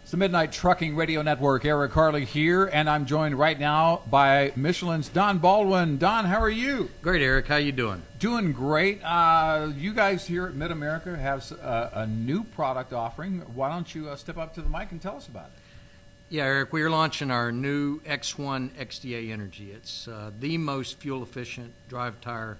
It's the Midnight Trucking Radio Network. Eric Harley here, and I'm joined right now by Michelin's Don Baldwin. Don, how are you? Great, Eric. How you doing? Doing great. You guys here at Mid-America have a new product offering. Why don't you step up to the mic and tell us about it? Yeah, Eric, we are launching our new X1 XDA Energy. It's the most fuel-efficient drive tire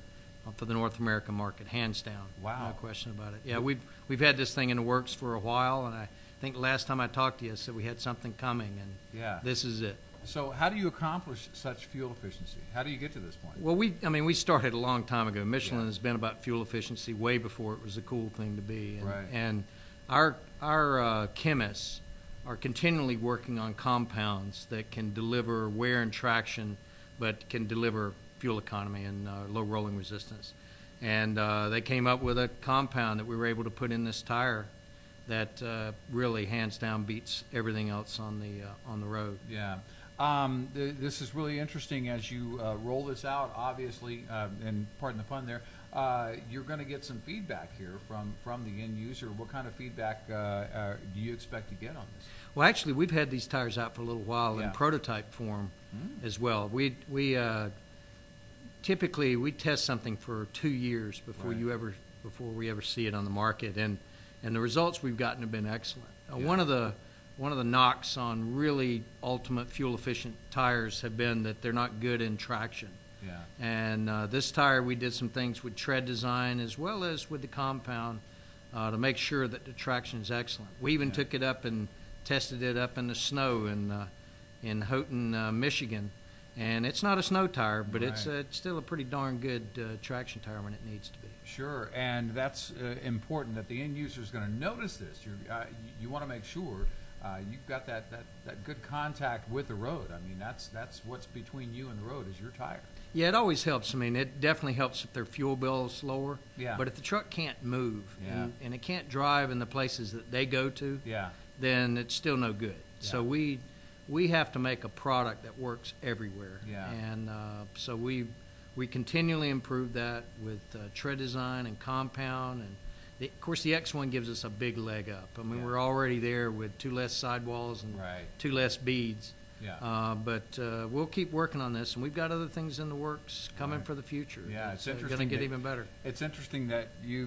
for the North American market, hands down. Wow. No question about it. Yeah, we've had this thing in the works for a while, and I think last time I talked to you, I said we had something coming, and yeah, this is it. So how do you accomplish such fuel efficiency? How do you get to this point? Well, we started a long time ago. Michelin has been about fuel efficiency way before it was a cool thing to be. And, right. And our chemists are continually working on compounds that can deliver wear and traction, but can deliver fuel economy and low rolling resistance. And they came up with a compound that we were able to put in this tire that really hands down beats everything else on the road. Yeah. This is really interesting as you roll this out, obviously, and pardon the pun there, you're going to get some feedback here from the end user. What kind of feedback do you expect to get on this? Well, actually, we've had these tires out for a little while in prototype form as well. We typically we test something for 2 years before we ever see it on the market, and the results we've gotten have been excellent. One of the knocks on really ultimate fuel efficient tires have been that they're not good in traction. Yeah. And this tire, we did some things with tread design as well as with the compound to make sure that the traction is excellent. We even took it up and tested it up in the snow in Houghton, Michigan. And it's not a snow tire, but it's still a pretty darn good traction tire when it needs to be. Sure, and that's important that the end user is going to notice this. You want to make sure you've got that good contact with the road. I mean, that's what's between you and the road is your tire. Yeah, it always helps. I mean, it definitely helps if their fuel bill is lower. Yeah. But if the truck can't move and it can't drive in the places that they go to, then it's still no good. Yeah. So we have to make a product that works everywhere. Yeah. And so we continually improve that with tread design and compound. And of course, the X1 gives us a big leg up. I mean, we're already there with 2 less sidewalls and 2 less beads. Yeah. But we'll keep working on this, and we've got other things in the works coming for the future. Yeah, it's interesting. Going to get even better. It's interesting that you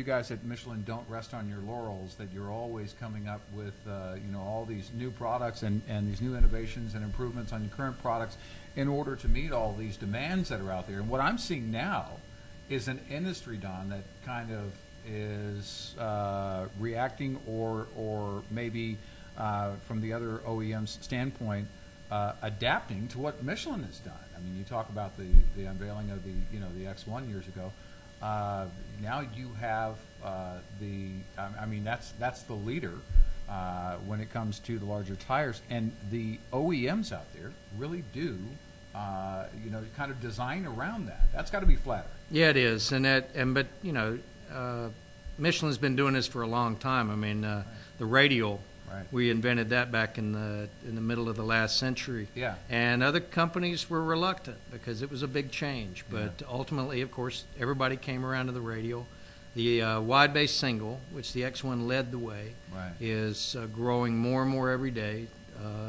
guys at Michelin don't rest on your laurels. That you're always coming up with all these new products and these new innovations and improvements on your current products in order to meet all these demands that are out there. And what I'm seeing now is an industry, Don, that kind of is reacting or maybe from the other OEM's standpoint, adapting to what Michelin has done. I mean, you talk about the unveiling of the X1 years ago. Now you have that's the leader when it comes to the larger tires, and the OEMs out there really do kind of design around that. That's got to be flattering. Yeah, it is, but Michelin's been doing this for a long time. I mean, the radial. Right. We invented that back in the middle of the last century. Yeah. And other companies were reluctant because it was a big change. But ultimately, of course, everybody came around to the radial. The wide base single, which the X1 led the way, is growing more and more every day.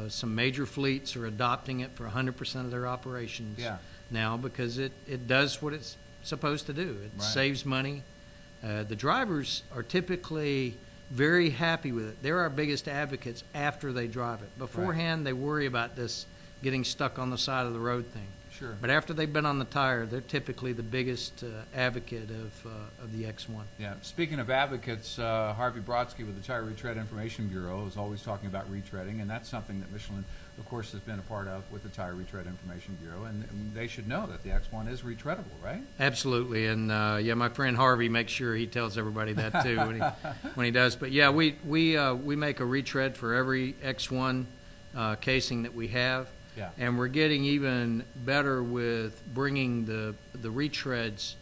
Some major fleets are adopting it for 100% of their operations now because it does what it's supposed to do. It saves money. The drivers are typically very happy with it. They're our biggest advocates after they drive it. Beforehand, they worry about this getting stuck on the side of the road thing. Sure. But after they've been on the tire, they're typically the biggest advocate of the X1. Yeah. Speaking of advocates, Harvey Brodsky with the Tire Retread Information Bureau is always talking about retreading, and that's something that Michelin, of course, has been a part of with the Tire Retread Information Bureau, and they should know that the X1 is retreadable, right? Absolutely, and my friend Harvey makes sure he tells everybody that too when he does. But yeah, we make a retread for every X1 casing that we have. Yeah. And we're getting even better with bringing the retreads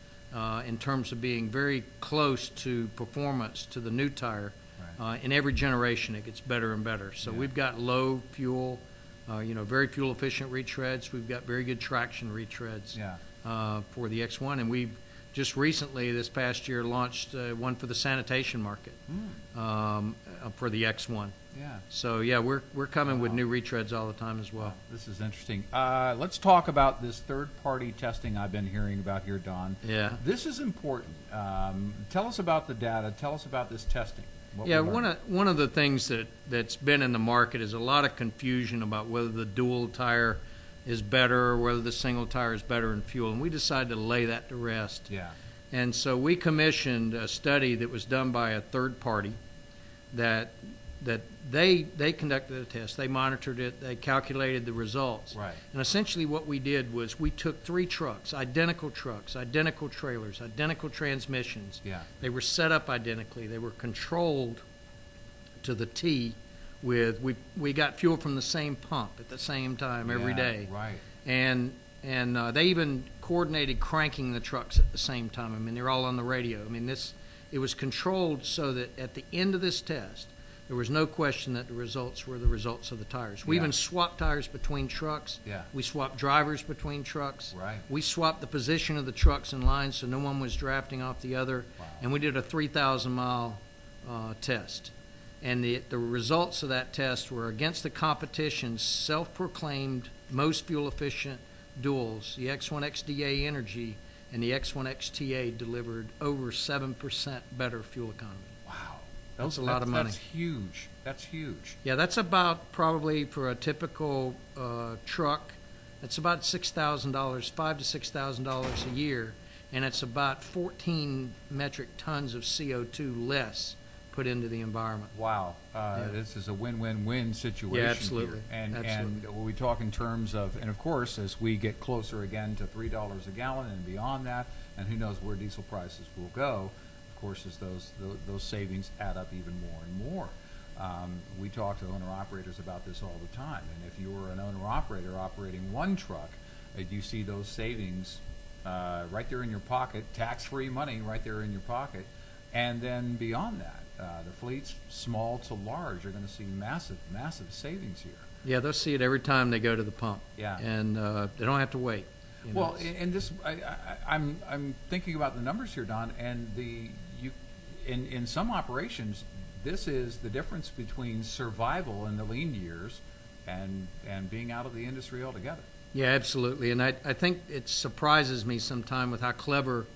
in terms of being very close to performance to the new tire. In every generation, it gets better and better. So we've got low fuel, very fuel efficient retreads. We've got very good traction retreads for the X1, and we've just recently, this past year, launched one for the sanitation market for the X1. Yeah. So yeah, we're coming with new retreads all the time as well. This is interesting. Let's talk about this third-party testing I've been hearing about here, Don. Yeah. This is important. Tell us about the data. Tell us about this testing. Yeah, one of the things that's been in the market is a lot of confusion about whether the dual tire is better or whether the single tire is better in fuel, and we decided to lay that to rest. Yeah. And so we commissioned a study that was done by a third party that they conducted a test, they monitored it, they calculated the results. Right. And essentially what we did was we took 3 trucks, identical trailers, identical transmissions. Yeah. They were set up identically. They were controlled to the T with, we got fuel from the same pump at the same time every day. Right. And they even coordinated cranking the trucks at the same time. I mean, they're all on the radio. I mean, it was controlled so that at the end of this test, there was no question that the results were the results of the tires. We even swapped tires between trucks. Yeah. We swapped drivers between trucks. Right. We swapped the position of the trucks in line so no one was drafting off the other. Wow. And we did a 3,000-mile test. And the results of that test were against the competition's self-proclaimed most fuel-efficient duals. The X1 XDA Energy and the X1 XTA delivered over 7% better fuel economy. wow. That's a lot of money. That's huge. That's huge. Yeah, that's about probably for a typical truck, that's about $6,000, $5,000 to $6,000 a year, and it's about 14 metric tons of CO2 less put into the environment. Wow. This is a win-win-win situation. Yeah, absolutely. Here. Absolutely. And we talk in terms of, and of course, as we get closer again to $3 a gallon and beyond that, and who knows where diesel prices will go, of course, as those savings add up even more and more. We talk to owner-operators about this all the time, and if you were an owner-operator operating one truck, you see those savings right there in your pocket, tax-free money right there in your pocket, and then beyond that, the fleets, small to large, are going to see massive, massive savings here. Yeah, they'll see it every time they go to the pump. Yeah. And they don't have to wait. Well, and this, I'm thinking about the numbers here, Don, and in some operations, this is the difference between survival in the lean years and being out of the industry altogether. Yeah, absolutely. And I think it surprises me sometimes with how clever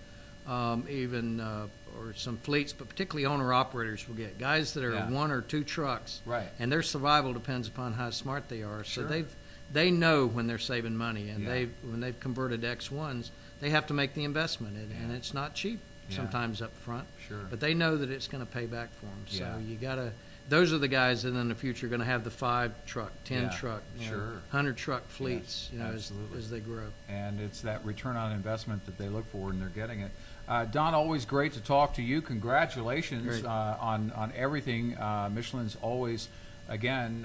or some fleets, but particularly owner-operators will get. Guys that are 1 or 2 trucks. Right. And their survival depends upon how smart they are. Sure. So they know when they're saving money, and Yeah. when they've converted X1s, they have to make the investment, and it's not cheap sometimes up front. Sure. But they know that it's going to pay back for them. So Yeah. you got to. Those are the guys that in the future are going to have the 5 truck, 10 Yeah, truck, sure. 100 truck fleets. Yes, As they grow. And it's that return on investment that they look for, and they're getting it. Don, always great to talk to you. Congratulations on everything. Michelin's always, again,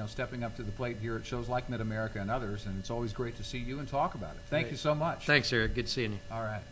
stepping up to the plate here at shows like Mid-America and others, and it's always great to see you and talk about it. Thank you so much. Thanks, Eric. Good seeing you. All right.